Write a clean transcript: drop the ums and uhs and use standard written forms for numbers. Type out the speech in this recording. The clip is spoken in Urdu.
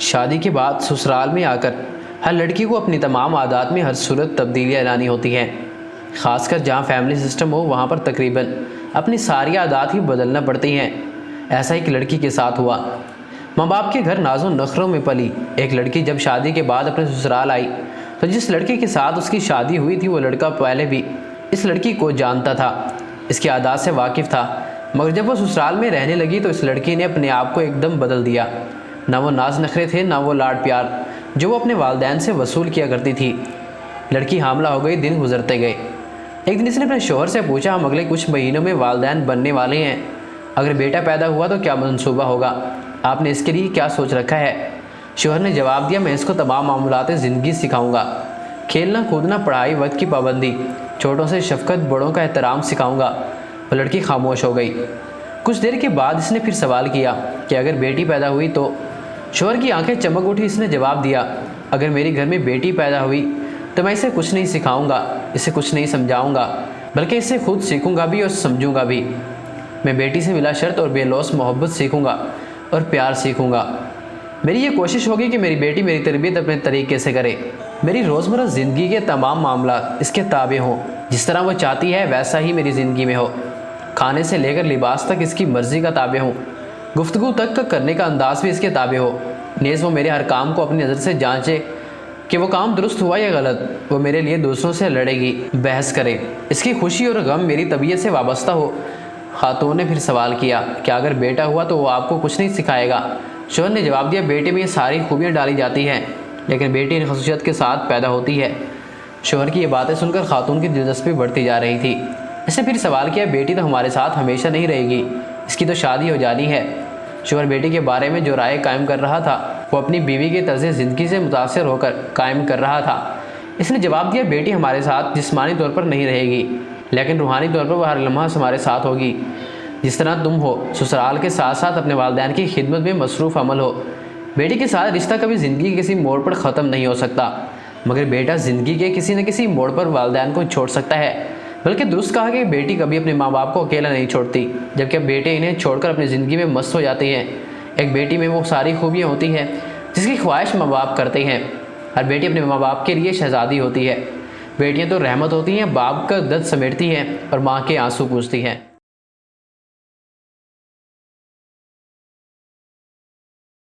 شادی کے بعد سسرال میں آ کر ہر لڑکی کو اپنی تمام عادات میں ہر صورت تبدیلیاں لانی ہوتی ہیں، خاص کر جہاں فیملی سسٹم ہو وہاں پر تقریباً اپنی ساری عادات ہی بدلنا پڑتی ہیں۔ ایسا ایک لڑکی کے ساتھ ہوا۔ ماں باپ کے گھر ناز و نخروں میں پلی ایک لڑکی جب شادی کے بعد اپنے سسرال آئی تو جس لڑکے کے ساتھ اس کی شادی ہوئی تھی وہ لڑکا پہلے بھی اس لڑکی کو جانتا تھا، اس کی عادات سے واقف تھا، مگر جب وہ سسرال میں رہنے لگی تو اس لڑکی نے اپنے آپ کو ایک دم بدل دیا۔ نہ وہ ناز نخرے تھے، نہ وہ لاڈ پیار جو وہ اپنے والدین سے وصول کیا کرتی تھی۔ لڑکی حاملہ ہو گئی، دن گزرتے گئے۔ ایک دن اس نے اپنے شوہر سے پوچھا، ہم اگلے کچھ مہینوں میں والدین بننے والے ہیں، اگر بیٹا پیدا ہوا تو کیا منصوبہ ہوگا؟ آپ نے اس کے لیے کیا سوچ رکھا ہے؟ شوہر نے جواب دیا، میں اس کو تمام معاملات زندگی سکھاؤں گا، کھیلنا کودنا، پڑھائی، وقت کی پابندی، چھوٹوں سے شفقت، بڑوں کا احترام سکھاؤں گا۔ وہ لڑکی خاموش ہو گئی۔ کچھ دیر کے بعد اس نے پھر سوال کیا کہ اگر بیٹی پیدا ہوئی تو؟ شوہر کی آنکھیں چمک اٹھی، اس نے جواب دیا، اگر میرے گھر میں بیٹی پیدا ہوئی تو میں اسے کچھ نہیں سکھاؤں گا، اسے کچھ نہیں سمجھاؤں گا، بلکہ اسے خود سیکھوں گا بھی اور سمجھوں گا بھی۔ میں بیٹی سے بلا شرط اور بے لوث محبت سیکھوں گا اور پیار سیکھوں گا۔ میری یہ کوشش ہوگی کہ میری بیٹی میری تربیت اپنے طریقے سے کرے، میری روزمرہ زندگی کے تمام معاملات اس کے تابع ہوں، جس طرح وہ چاہتی ہے ویسا ہی میری زندگی میں ہو، کھانے سے لے کر لباس تک اس کی مرضی کا تابع ہوں، گفتگو تک کا کرنے کا انداز بھی اس کے تابع ہو، نیز وہ میرے ہر کام کو اپنی نظر سے جانچے کہ وہ کام درست ہوا یا غلط، وہ میرے لیے دوسروں سے لڑے گی، بحث کرے، اس کی خوشی اور غم میری طبیعت سے وابستہ ہو۔ خاتون نے پھر سوال کیا کہ اگر بیٹا ہوا تو وہ آپ کو کچھ نہیں سکھائے گا؟ شوہر نے جواب دیا، بیٹے میں یہ ساری خوبیاں ڈالی جاتی ہیں لیکن بیٹی ان خصوصیت کے ساتھ پیدا ہوتی ہے۔ شوہر کی یہ باتیں سن کر خاتون کی دلچسپی بڑھتی جا رہی تھی۔ اس نے پھر سوال کیا، بیٹی تو ہمارے ساتھ ہمیشہ نہیں رہے گی، اس کی تو شادی ہو جانی ہے۔ شوہر بیٹی کے بارے میں جو رائے قائم کر رہا تھا وہ اپنی بیوی کے طرز زندگی سے متاثر ہو کر قائم کر رہا تھا۔ اس نے جواب دیا، بیٹی ہمارے ساتھ جسمانی طور پر نہیں رہے گی لیکن روحانی طور پر وہ ہر لمحہ ہمارے ساتھ ہوگی، جس طرح تم ہو، سسرال کے ساتھ ساتھ اپنے والدین کی خدمت میں مصروف عمل ہو۔ بیٹی کے ساتھ رشتہ کبھی زندگی کے کسی موڑ پر ختم نہیں ہو سکتا، مگر بیٹا زندگی کے کسی نہ کسی موڑ پر والدین کو چھوڑ سکتا ہے، بلکہ درست کہا کہ بیٹی کبھی اپنے ماں باپ کو اکیلا نہیں چھوڑتی، جبکہ بیٹے انہیں چھوڑ کر اپنی زندگی میں مست ہو جاتے ہیں۔ ایک بیٹی میں وہ ساری خوبیاں ہوتی ہیں جس کی خواہش ماں باپ کرتے ہیں۔ ہر بیٹی اپنے ماں باپ کے لیے شہزادی ہوتی ہے۔ بیٹیاں تو رحمت ہوتی ہیں، باپ کا درد سمیٹتی ہیں اور ماں کے آنسو پوچھتی ہیں۔